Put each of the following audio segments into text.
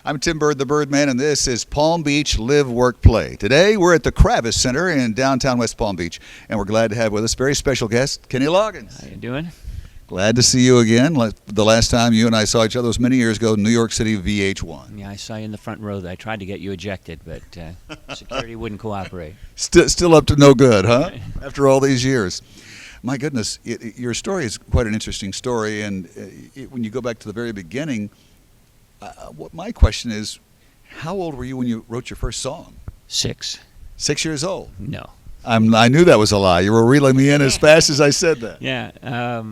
I'm Tim Byrd, the Birdman, and this is Palm Beach Live, Work, Play. Today, we're at the Kravis Center in downtown West Palm Beach, and we're glad to have with us a very special guest, Kenny Loggins. How you doing? Glad to see you again. The last time you and I saw each other was many years ago, New York City VH1. Yeah, I saw you in the front row. I tried to get you ejected, but security wouldn't cooperate. Still up to no good, huh? After all these years. My goodness, your story is quite an interesting story, and when you go back to the very beginning, what my question is, how old were you when you wrote your first song? 6. 6 years old? No. I knew that was a lie. You were reeling me in as fast as I said that. Yeah.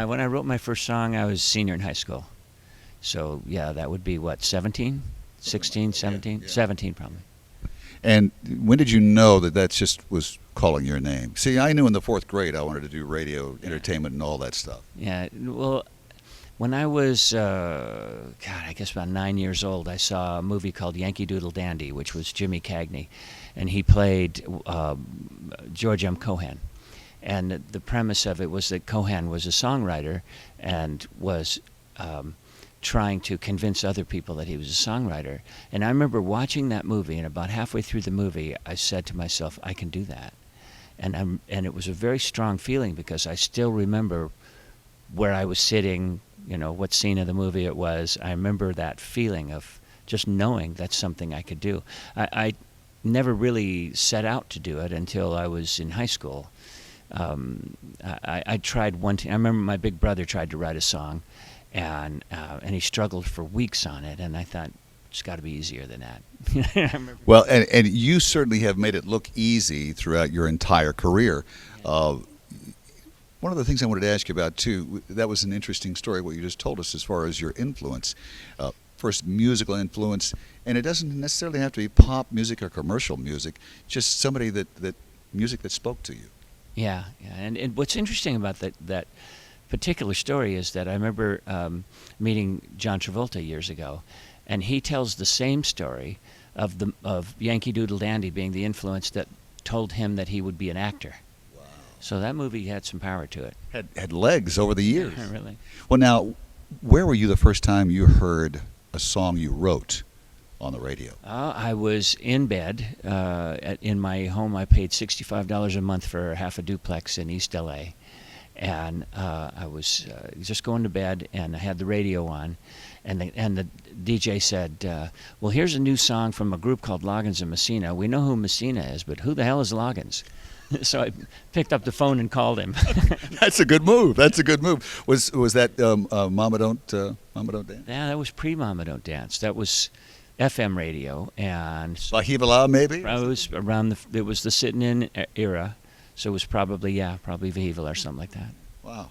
When I wrote my first song, I was senior in high school. So, yeah, that would be, what, 17? 16, 17? Yeah. 17, probably. And when did you know that just was calling your name? See, I knew in the 4th grade I wanted to do radio, entertainment, and all that stuff. Yeah, well, when I was, I guess about 9 years old, I saw a movie called Yankee Doodle Dandy, which was Jimmy Cagney, and he played George M. Cohan. And the premise of it was that Cohan was a songwriter and was trying to convince other people that he was a songwriter. And I remember watching that movie, and about halfway through the movie, I said to myself, I can do that. And it was a very strong feeling because I still remember where I was sitting, what scene of the movie it was. I remember that feeling of just knowing that's something I could do. I never really set out to do it until I was in high school. I tried one time. I remember my big brother tried to write a song, and he struggled for weeks on it, and I thought, it's got to be easier than that. Well, and you certainly have made it look easy throughout your entire career. One of the things I wanted to ask you about, too, that was an interesting story, what you just told us as far as your influence. First, musical influence, and it doesn't necessarily have to be pop music or commercial music, just somebody that music that spoke to you. Yeah. And what's interesting about that particular story is that I remember meeting John Travolta years ago, and he tells the same story of Yankee Doodle Dandy being the influence that told him that he would be an actor. Wow. So that movie had some power to it. Had legs over the years. Yeah, really. Well, now, where were you the first time you heard a song you wrote on the radio? I was in bed in my home. I paid $65 a month for half a duplex in East LA. And I was just going to bed, and I had the radio on, and the DJ said, well, here's a new song from a group called Loggins and Messina. We know who Messina is, but who the hell is Loggins? So I picked up the phone and called him. That's a good move. Was that Mama Don't Dance? Yeah, that was pre-Mama Don't Dance. That was FM radio. And La Hiva La, maybe? It was around it was the Sittin' In era. So it was probably Viva or something like that. Wow,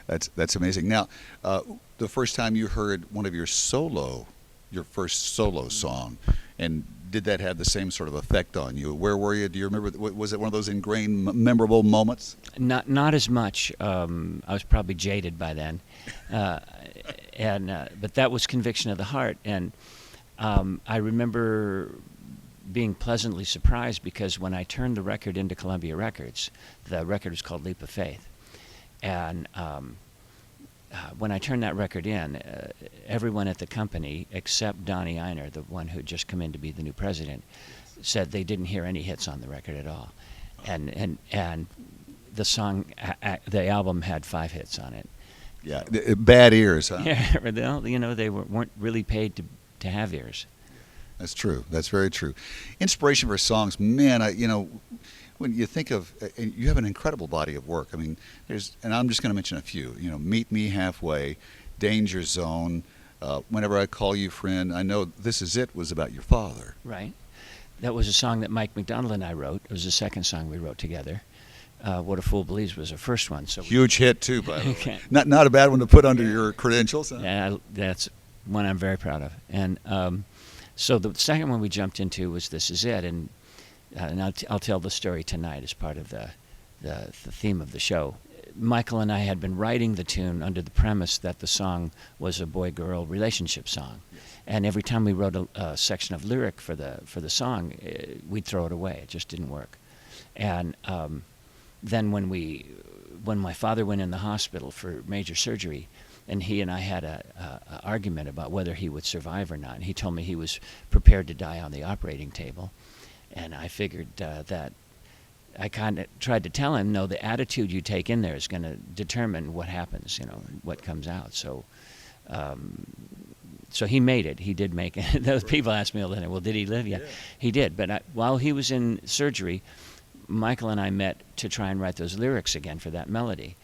that's amazing. Now, the first time you heard one of your first solo song, and did that have the same sort of effect on you? Where were you? Do you remember? Was it one of those ingrained, memorable moments? Not as much. I was probably jaded by then, but that was Conviction of the Heart, and I remember being pleasantly surprised because when I turned the record into Columbia Records, the record was called Leap of Faith, and when I turned that record in, everyone at the company except Donnie Einer, the one who had just come in to be the new president, said they didn't hear any hits on the record at all, and the song, the album had 5 hits on it. Yeah, bad ears, huh? Yeah, they weren't really paid to have ears. That's true. That's very true. Inspiration for songs, man. When you think of, you have an incredible body of work. I mean, and I'm just going to mention a few. Meet Me Halfway, Danger Zone. Whenever I Call You Friend, I Know This Is It was about your father. Right. That was a song that Mike McDonald and I wrote. It was the second song we wrote together. What a Fool Believes was the first one. So huge hit too, by the way. Not a bad one to put under your credentials. Huh? Yeah, that's one I'm very proud of. And so the second one we jumped into was This Is It, and I'll tell the story tonight as part of the theme of the show. Michael and I had been writing the tune under the premise that the song was a boy-girl relationship song, and every time we wrote a section of lyric for the song, we'd throw it away. It just didn't work. And then when my father went in the hospital for major surgery, and he and I had a argument about whether he would survive or not. And he told me he was prepared to die on the operating table, and I figured that I kind of tried to tell him, no, the attitude you take in there is going to determine what happens, you know, what comes out. So, so he made it. He did make it. Those people asked me all the time, well, did he live? Yeah, he did. But while he was in surgery, Michael and I met to try and write those lyrics again for that melody.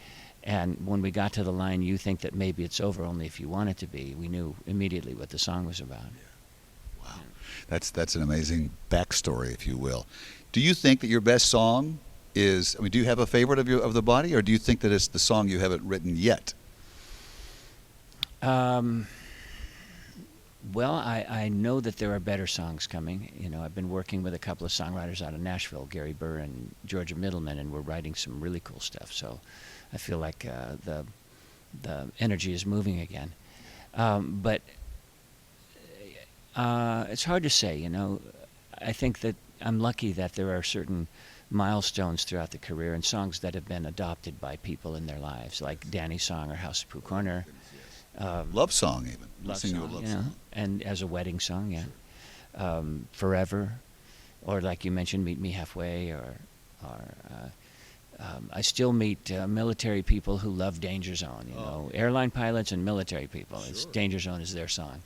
And when we got to the line, you think that maybe it's over only if you want it to be, we knew immediately what the song was about. Yeah. Wow. That's an amazing backstory, if you will. Do you think that your best song is, I mean, do you have a favorite of the body, or do you think that it's the song you haven't written yet? Well, I know that there are better songs coming. You know, I've been working with a couple of songwriters out of Nashville, Gary Byrd and Georgia Middleman, and we're writing some really cool stuff. So I feel like the energy is moving again. But it's hard to say, you know. I think that I'm lucky that there are certain milestones throughout the career and songs that have been adopted by people in their lives, like Danny's song or House of Pooh Corner. Love song, even. Love Sing you a song, love you know, song. and as a wedding song, yeah. Forever, or like you mentioned, Meet Me Halfway, or I still meet military people who love Danger Zone. You know, airline pilots and military people. It's Danger Zone is their song.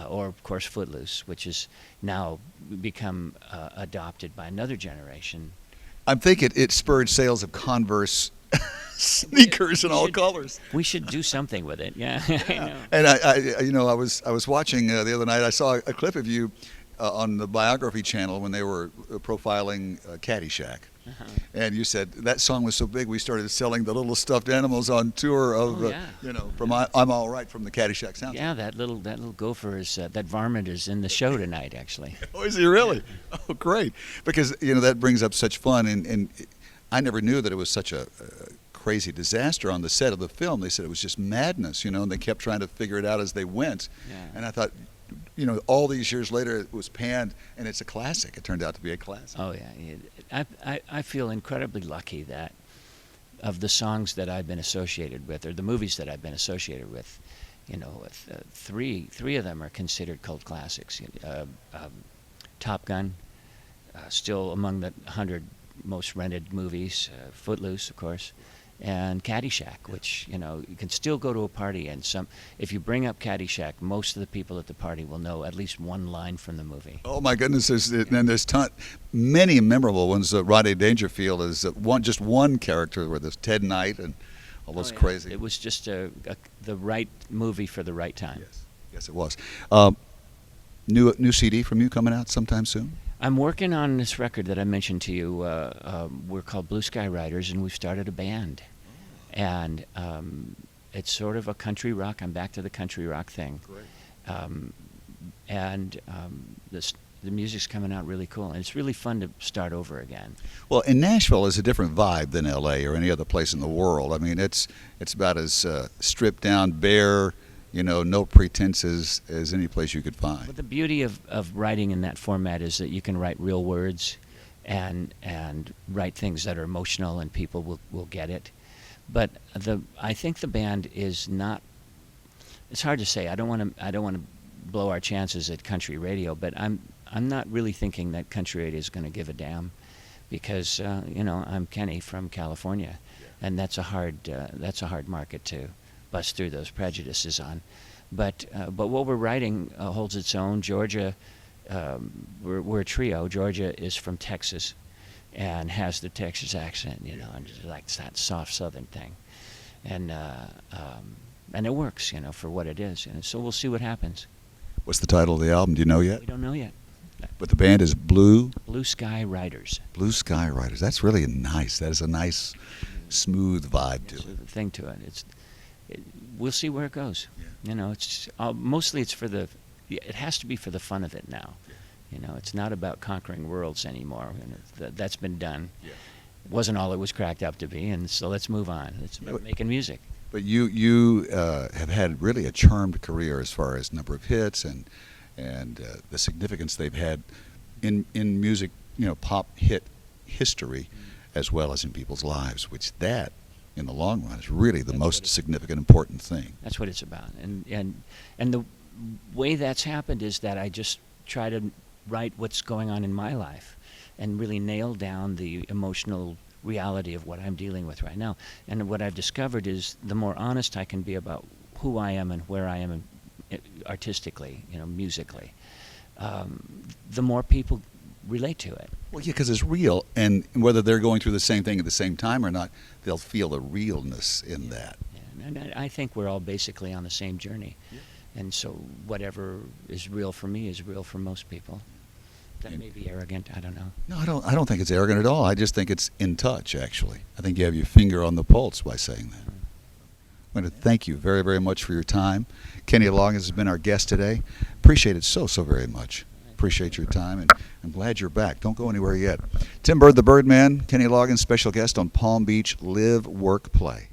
Or of course Footloose, which has now become adopted by another generation. I'm thinking it spurred sales of Converse sneakers in all colors. We should do something with it. Yeah. I know. And I was watching the other night. I saw a clip of you on the Biography channel when they were profiling Caddyshack. Uh-huh. And you said that song was so big we started selling the little stuffed animals on tour of, you know, from I'm All Right from the Caddyshack soundtrack. Yeah, that little gopher is that varmint is in the show tonight, actually. Oh, is he really? Yeah. Oh, great! Because you know that brings up such fun, and I never knew that it was such a crazy disaster on the set of the film. They said it was just madness, you know, and they kept trying to figure it out as they went. Yeah. And I thought, you know, all these years later, it was panned, and it's a classic. It turned out to be a classic. Oh yeah, I feel incredibly lucky that of the songs that I've been associated with, or the movies that I've been associated with, you know, three of them are considered cult classics. Top Gun, still among the 100 most rented movies. Footloose, of course. And Caddyshack, which, you know, you can still go to a party and if you bring up Caddyshack, most of the people at the party will know at least one line from the movie. Oh my goodness! There's many memorable ones. Rodney Dangerfield is just one character, where there's Ted Knight and all those crazy. It was just the right movie for the right time. Yes, it was. New CD from you coming out sometime soon? I'm working on this record that I mentioned to you. We're called Blue Sky Riders, and we've started a band. And it's sort of a country rock. I'm back to the country rock thing. Great. The music's coming out really cool, and it's really fun to start over again. Well, and Nashville is a different vibe than L.A. or any other place in the world. I mean, it's about as stripped down, bare, you know, no pretenses as any place you could find. But the beauty of writing in that format is that you can write real words and write things that are emotional, and people will get it. But I think the band is not. It's hard to say. I don't want to blow our chances at country radio, but I'm not really thinking that country radio is going to give a damn, because you know, I'm Kenny from California, and that's a hard market to bust through those prejudices on. But what we're writing holds its own. Georgia, we're a trio. Georgia is from Texas and has the Texas accent, you know, and just like that soft Southern thing, and it works, you know, for what it is. And so we'll see what happens. What's the title of the album? Do you know yet? We don't know yet. But the band is Blue Sky Riders. Blue Sky Riders. That's really nice. That is a nice, smooth vibe to it. There's a thing to it. We'll see where it goes. Yeah. You know, it's mostly it's it has to be for the fun of it now. You know, it's not about conquering worlds anymore. And that's been done. Yeah. It wasn't all it was cracked up to be, and so let's move on. It's about making music. But you have had really a charmed career as far as number of hits and the significance they've had in music, you know, pop hit history, as well as in people's lives. Which in the long run is really the That's most what it- significant, important thing. That's what it's about. And the way that's happened is that I just try to write what's going on in my life and really nail down the emotional reality of what I'm dealing with right now. And what I've discovered is the more honest I can be about who I am and where I am artistically, musically, the more people relate to it. Well, yeah, because it's real, and whether they're going through the same thing at the same time or not, they'll feel the realness in that. Yeah, and I think we're all basically on the same journey. Yeah. And so whatever is real for me is real for most people. That And- may be arrogant, I don't know. No, I don't think it's arrogant at all. I just think it's in touch, actually. I think you have your finger on the pulse by saying that. I want to thank you very, very much for your time. Kenny Loggins has been our guest today. Appreciate it so, so very much. Appreciate your time, and I'm glad you're back. Don't go anywhere yet. Tim Byrd, the Birdman, Kenny Loggins, special guest on Palm Beach Live, Work, Play.